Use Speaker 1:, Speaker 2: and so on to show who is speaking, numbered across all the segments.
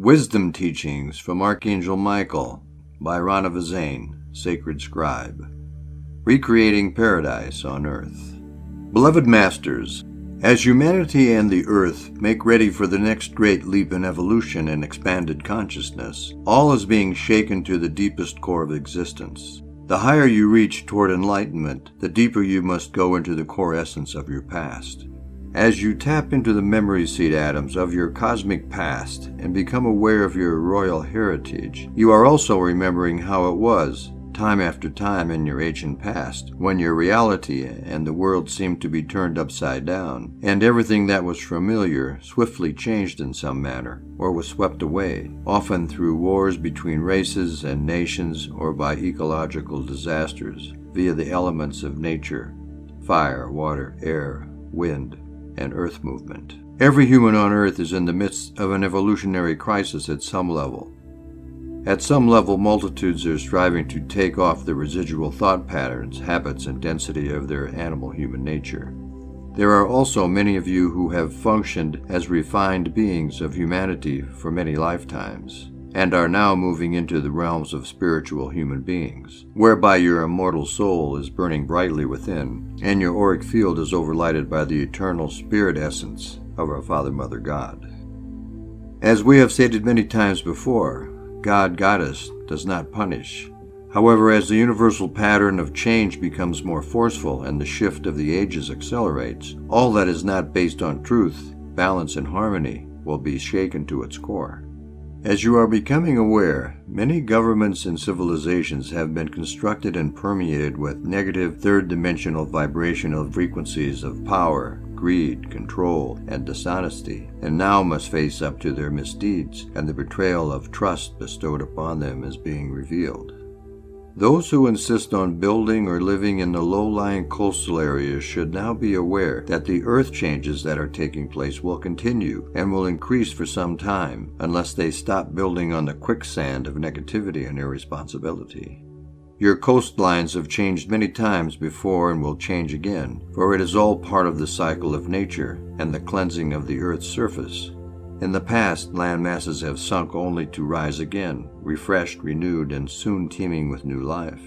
Speaker 1: Wisdom Teachings from Archangel Michael by Rana Vazane, Sacred Scribe. Recreating Paradise on Earth. Beloved Masters, as humanity and the Earth make ready for the next great leap in evolution and expanded consciousness, all is being shaken to the deepest core of existence. The higher you reach toward enlightenment, the deeper you must go into the core essence of your past. As you tap into the memory seed atoms of your cosmic past and become aware of your royal heritage, you are also remembering how it was, time after time in your ancient past, when your reality and the world seemed to be turned upside down, and everything that was familiar swiftly changed in some manner, or was swept away, often through wars between races and nations or by ecological disasters via the elements of nature: fire, water, air, wind, and earth movement. Every human on earth is in the midst of an evolutionary crisis at some level. At some level, multitudes are striving to take off the residual thought patterns, habits, and density of their animal-human nature. There are also many of you who have functioned as refined beings of humanity for many lifetimes, and are now moving into the realms of spiritual human beings, whereby your immortal soul is burning brightly within, and your auric field is overlighted by the eternal spirit essence of our Father, Mother, God. As we have stated many times before, God, Goddess, does not punish. However, as the universal pattern of change becomes more forceful and the shift of the ages accelerates, all that is not based on truth, balance, and harmony will be shaken to its core. As you are becoming aware, many governments and civilizations have been constructed and permeated with negative third-dimensional vibrational frequencies of power, greed, control, and dishonesty, and now must face up to their misdeeds, and the betrayal of trust bestowed upon them is being revealed. Those who insist on building or living in the low-lying coastal areas should now be aware that the earth changes that are taking place will continue and will increase for some time unless they stop building on the quicksand of negativity and irresponsibility. Your coastlines have changed many times before and will change again, for it is all part of the cycle of nature and the cleansing of the earth's surface. In the past, land masses have sunk only to rise again, refreshed, renewed, and soon teeming with new life.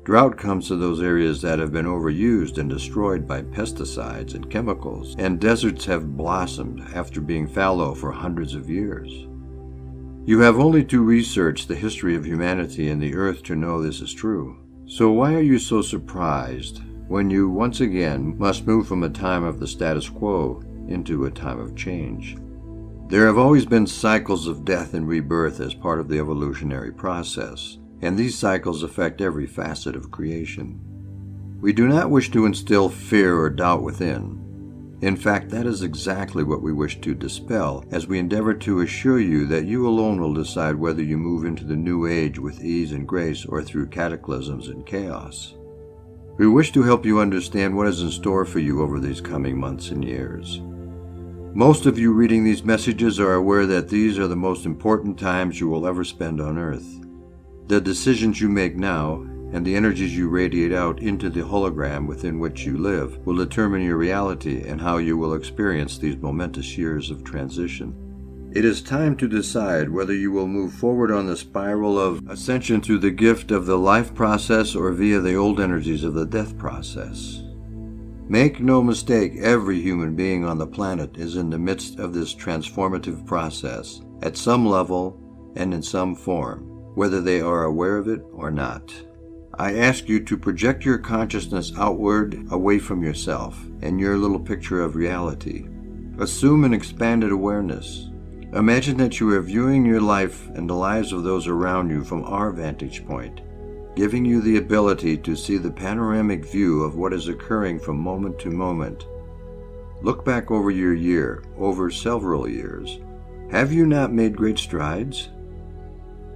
Speaker 1: Drought comes to those areas that have been overused and destroyed by pesticides and chemicals, and deserts have blossomed after being fallow for hundreds of years. You have only to research the history of humanity and the earth to know this is true. So why are you so surprised when you once again must move from a time of the status quo into a time of change? There have always been cycles of death and rebirth as part of the evolutionary process, and these cycles affect every facet of creation. We do not wish to instill fear or doubt within. In fact, that is exactly what we wish to dispel as we endeavor to assure you that you alone will decide whether you move into the new age with ease and grace or through cataclysms and chaos. We wish to help you understand what is in store for you over these coming months and years. Most of you reading these messages are aware that these are the most important times you will ever spend on Earth. The decisions you make now and the energies you radiate out into the hologram within which you live will determine your reality and how you will experience these momentous years of transition. It is time to decide whether you will move forward on the spiral of ascension through the gift of the life process or via the old energies of the death process. Make no mistake, every human being on the planet is in the midst of this transformative process, at some level and in some form, whether they are aware of it or not. I ask you to project your consciousness outward, away from yourself, and your little picture of reality. Assume an expanded awareness. Imagine that you are viewing your life and the lives of those around you from our vantage point, giving you the ability to see the panoramic view of what is occurring from moment to moment. Look back over your year, over several years. Have you not made great strides?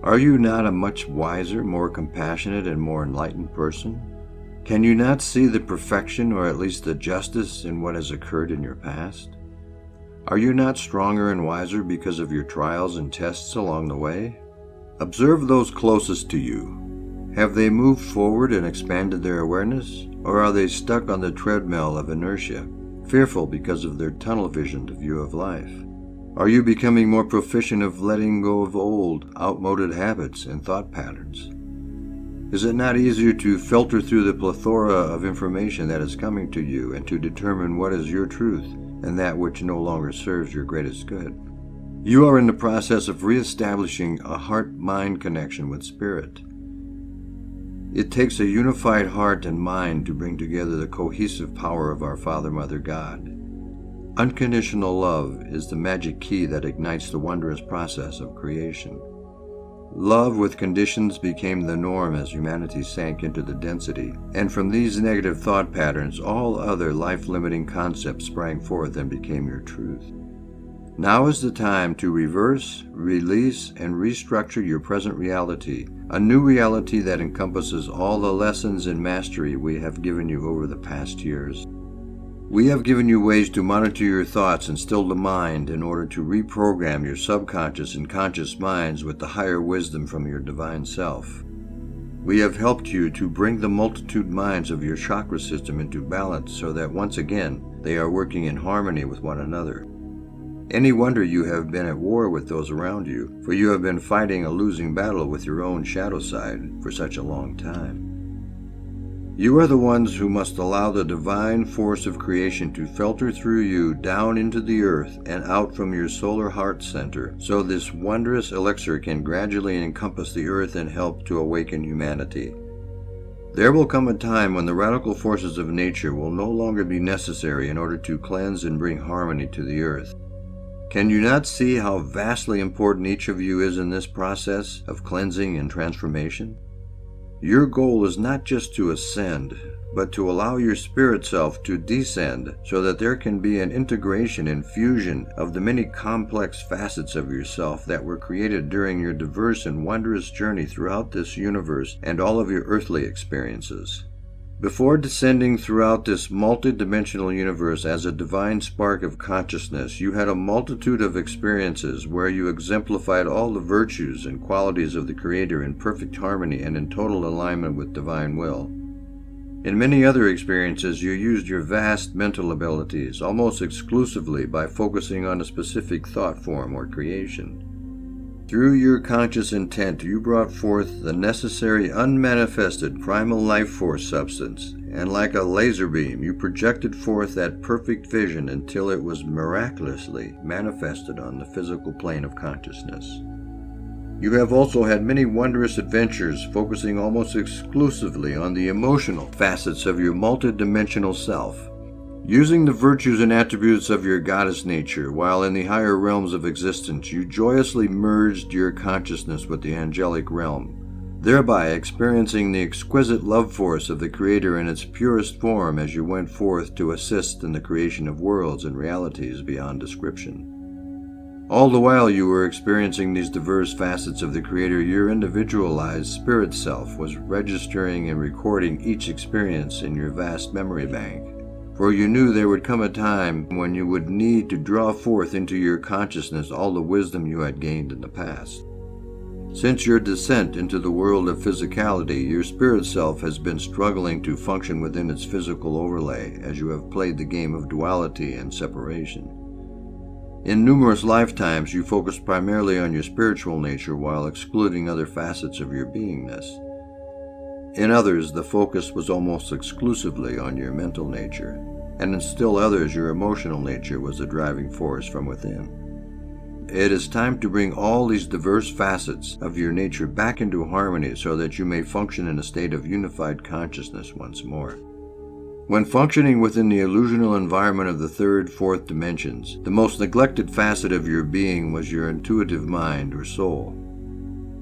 Speaker 1: Are you not a much wiser, more compassionate, and more enlightened person? Can you not see the perfection or at least the justice in what has occurred in your past? Are you not stronger and wiser because of your trials and tests along the way? Observe those closest to you. Have they moved forward and expanded their awareness, or are they stuck on the treadmill of inertia, fearful because of their tunnel-visioned view of life? Are you becoming more proficient of letting go of old, outmoded habits and thought patterns? Is it not easier to filter through the plethora of information that is coming to you and to determine what is your truth and that which no longer serves your greatest good? You are in the process of reestablishing a heart-mind connection with Spirit. It takes a unified heart and mind to bring together the cohesive power of our Father, Mother, God. Unconditional love is the magic key that ignites the wondrous process of creation. Love with conditions became the norm as humanity sank into the density, and from these negative thought patterns, all other life-limiting concepts sprang forth and became your truth. Now is the time to reverse, release, and restructure your present reality, a new reality that encompasses all the lessons and mastery we have given you over the past years. We have given you ways to monitor your thoughts and still the mind in order to reprogram your subconscious and conscious minds with the higher wisdom from your divine self. We have helped you to bring the multitude minds of your chakra system into balance so that once again they are working in harmony with one another. Any wonder you have been at war with those around you, for you have been fighting a losing battle with your own shadow side for such a long time. You are the ones who must allow the divine force of creation to filter through you down into the earth and out from your solar heart center, so this wondrous elixir can gradually encompass the earth and help to awaken humanity. There will come a time when the radical forces of nature will no longer be necessary in order to cleanse and bring harmony to the earth. Can you not see how vastly important each of you is in this process of cleansing and transformation? Your goal is not just to ascend, but to allow your spirit self to descend so that there can be an integration and fusion of the many complex facets of yourself that were created during your diverse and wondrous journey throughout this universe and all of your earthly experiences. Before descending throughout this multi-dimensional universe as a divine spark of consciousness, you had a multitude of experiences where you exemplified all the virtues and qualities of the Creator in perfect harmony and in total alignment with divine will. In many other experiences, you used your vast mental abilities almost exclusively by focusing on a specific thought form or creation. Through your conscious intent, you brought forth the necessary unmanifested primal life force substance, and like a laser beam, you projected forth that perfect vision until it was miraculously manifested on the physical plane of consciousness. You have also had many wondrous adventures focusing almost exclusively on the emotional facets of your multidimensional self. Using the virtues and attributes of your goddess nature, while in the higher realms of existence, you joyously merged your consciousness with the angelic realm, thereby experiencing the exquisite love force of the Creator in its purest form as you went forth to assist in the creation of worlds and realities beyond description. All the while you were experiencing these diverse facets of the Creator, your individualized spirit self was registering and recording each experience in your vast memory bank. For you knew there would come a time when you would need to draw forth into your consciousness all the wisdom you had gained in the past. Since your descent into the world of physicality, your spirit self has been struggling to function within its physical overlay as you have played the game of duality and separation. In numerous lifetimes, you focused primarily on your spiritual nature while excluding other facets of your beingness. In others, the focus was almost exclusively on your mental nature, and in still others, your emotional nature was the driving force from within. It is time to bring all these diverse facets of your nature back into harmony so that you may function in a state of unified consciousness once more. When functioning within the illusional environment of the third, fourth dimensions, the most neglected facet of your being was your intuitive mind or soul.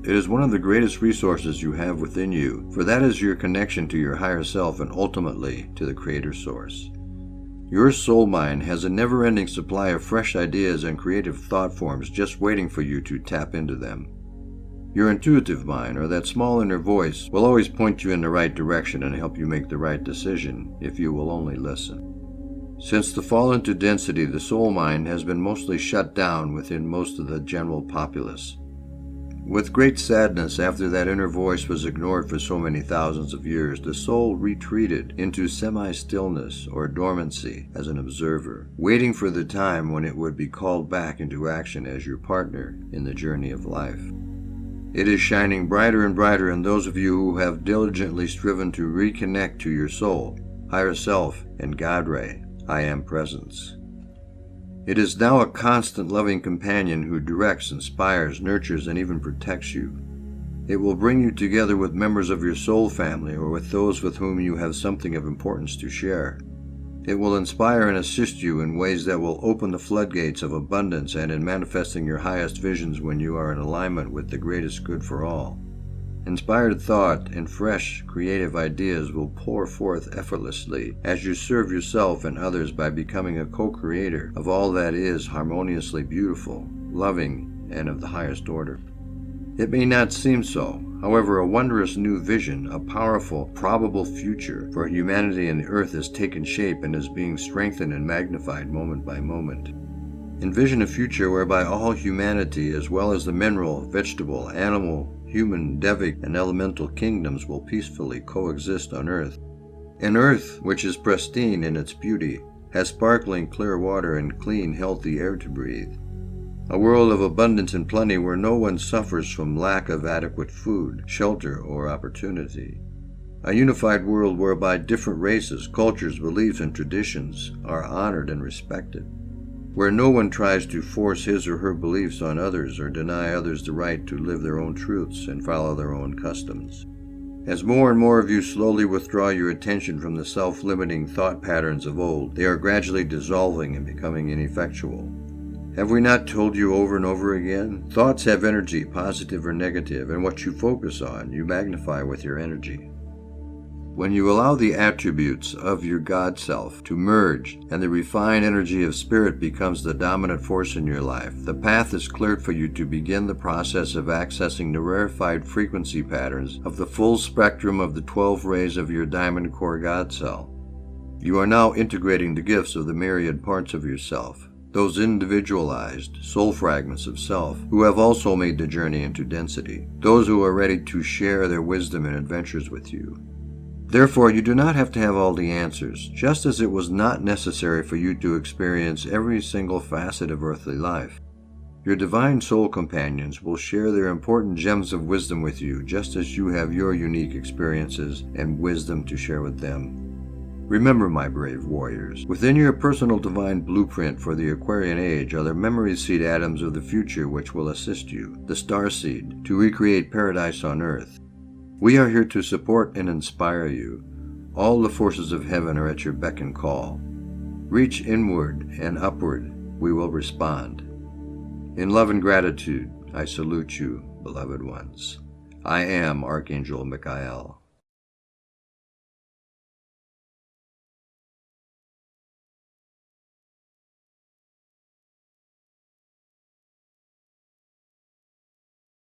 Speaker 1: It is one of the greatest resources you have within you, for that is your connection to your higher self and ultimately to the Creator Source. Your soul mind has a never-ending supply of fresh ideas and creative thought forms just waiting for you to tap into them. Your intuitive mind, or that small inner voice, will always point you in the right direction and help you make the right decision if you will only listen. Since the fall into density, the soul mind has been mostly shut down within most of the general populace. With great sadness, after that inner voice was ignored for so many thousands of years, the soul retreated into semi-stillness or dormancy as an observer, waiting for the time when it would be called back into action as your partner in the journey of life. It is shining brighter and brighter in those of you who have diligently striven to reconnect to your soul, higher self, and God Ray, I Am Presence. It is now a constant loving companion who directs, inspires, nurtures, and even protects you. It will bring you together with members of your soul family or with those with whom you have something of importance to share. It will inspire and assist you in ways that will open the floodgates of abundance and in manifesting your highest visions when you are in alignment with the greatest good for all. Inspired thought and fresh, creative ideas will pour forth effortlessly as you serve yourself and others by becoming a co-creator of all that is harmoniously beautiful, loving, and of the highest order. It may not seem so. However, a wondrous new vision, a powerful, probable future for humanity and the earth has taken shape and is being strengthened and magnified moment by moment. Envision a future whereby all humanity, as well as the mineral, vegetable, animal, human, devic, and elemental kingdoms will peacefully coexist on Earth. An Earth which is pristine in its beauty, has sparkling clear water and clean, healthy air to breathe. A world of abundance and plenty where no one suffers from lack of adequate food, shelter, or opportunity. A unified world whereby different races, cultures, beliefs, and traditions are honored and respected. Where no one tries to force his or her beliefs on others or deny others the right to live their own truths and follow their own customs. As more and more of you slowly withdraw your attention from the self-limiting thought patterns of old, they are gradually dissolving and becoming ineffectual. Have we not told you over and over again? Thoughts have energy, positive or negative, and what you focus on, you magnify with your energy. When you allow the attributes of your God self to merge and the refined energy of spirit becomes the dominant force in your life, the path is cleared for you to begin the process of accessing the rarefied frequency patterns of the full spectrum of the 12 rays of your diamond core God cell. You are now integrating the gifts of the myriad parts of yourself, those individualized soul fragments of self who have also made the journey into density, those who are ready to share their wisdom and adventures with you. Therefore, you do not have to have all the answers, just as it was not necessary for you to experience every single facet of earthly life. Your divine soul companions will share their important gems of wisdom with you, just as you have your unique experiences and wisdom to share with them. Remember, my brave warriors, within your personal divine blueprint for the Aquarian Age are the memory seed atoms of the future which will assist you, the star seed, to recreate paradise on earth. We are here to support and inspire you. All the forces of heaven are at your beck and call. Reach inward and upward, we will respond. In love and gratitude, I salute you, beloved ones. I am Archangel Michael.